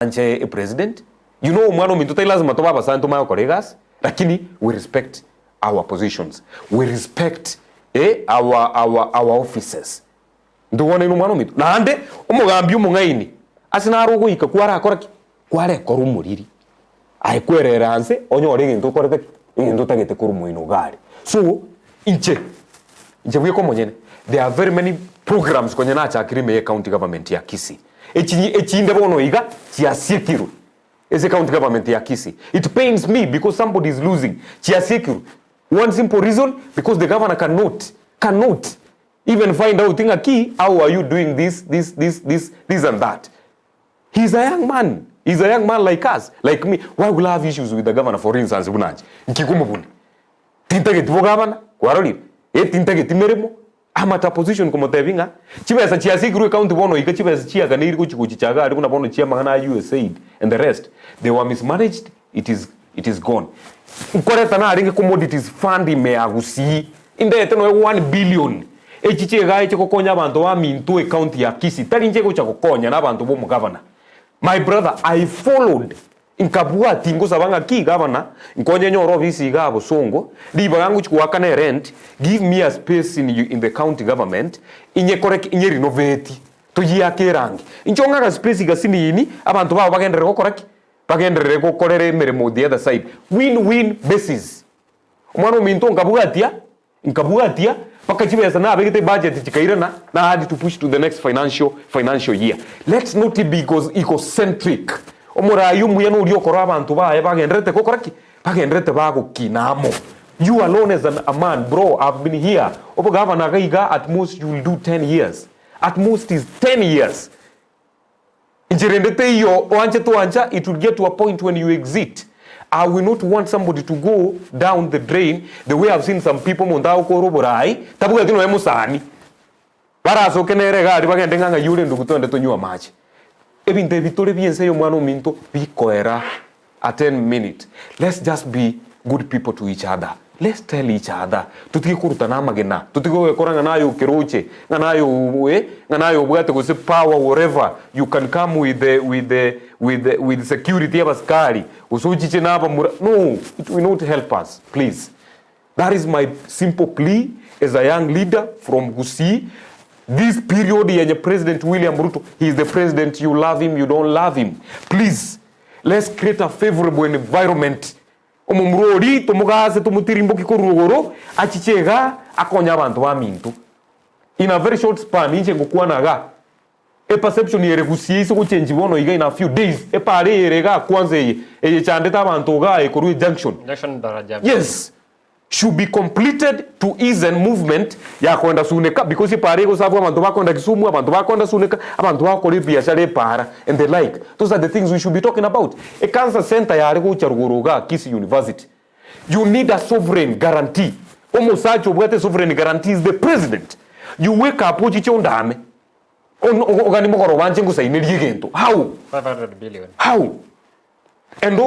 a president. You know, mwana mintu tai lazima toba basanto mayo kolegas, lakini we respect our positions. We respect our offices. Nduwana ino mwana mintu. Na ande umugambi umungaini. Asina arugo ika kwara akora kware korumuriri. Ai kwerera anse onyo orege nto korete nto tagete kurumu ino gari. So inche bwe ko monyene. There are very many programs kwenye na cha kirime county government ya Kisii. Echinde bono iga chiasikiru. Is a county government ya Kisii. It pains me because somebody is losing. Chiasikiru. One simple reason, because the governor cannot even find out thing a key, how are you doing this and that. He's a young man. He's a young man like us, like me. Why will I have issues with the governor, for instance, bunaji? Nkikumu Tintage tibo governor, kwaroli. Tintage timeremo. Amata position como tevinga. Chibesa chiasikiru county bono ika chibesa chia ganiri kuchichaga ari kuna bono chia magana USAID and the rest. They were mismanaged. It is gone. Ukoreta na aringe commodities fund imea Gusii. Inde eteno 1 billion. Echiche ga eche kokonya abantu wa mintu county ya Kisii. Tali nje kucha kokonya na abantu bo mu governor. My brother, I followed inkabua tingo sabanga ki governor nkonye nyoro visi gabo songo liba yangu chikuwaka ne rent, give me a space in the county government inye korek inye renovate tuyiyake rangi inchonga ka space gasini ini abantu babo bagendere ko korere meremo the other side win-win basis. Omwana minto nkabugatia pakachibesa na abegete budget chikairana na hadi to push to the next financial year. Let's not be egocentric. Omurayu muyano uri okora abantu baye bagendrete ko koraki bagendrete bago kinamo. You alone as a man, bro. I've been here. Obo governor gaiga at most you will do 10 years. At most is 10 years. Injirendete iyo oanche to ancha, it will get to a point when you exit. I will not want somebody to go down the drain the way I've seen some people mondao koroborai tabuga tino emusani para so kenere gari bagendenganga yule ndugutonde to nyua machi ebinte vitore biense yo mwana minto bikoera at 10 minutes. Let's just be good people to each other. Let's tell each other tutikuruta na magena tutiko koranga nayo keroche nganayo bwate go se power whatever you can come with the security of askari usochiche na hapa no, it will not help us, please. That is my simple plea as a young leader from Gusii. This period yenye President William Ruto, he is the president, you love him, you don't love him, please let's create a favorable environment. Omumrori tomugase tomutirimbo kikorugoro achichega akonya abantu ba mintu in a very short span inche ngokwana perception yere Gusii so change bono iga in a few days pare yerega kwanza chandeta abantu ga ekorwe junction daraja. Yes, should be completed to ease and movement ya kwenda suneka because pare go sabu abantu bakwenda Kisumu abantu bakwenda suneka abantu bakora biashara para and the like. Those are the things we should be talking about. A cancer center ya ari go charugoroga Kisii University, you need a sovereign guarantee. Omusacho bwate sovereign guarantee is the president. You wake up uchiche undame ogani mokoro wanje ngusainiri gento how 500 billion how and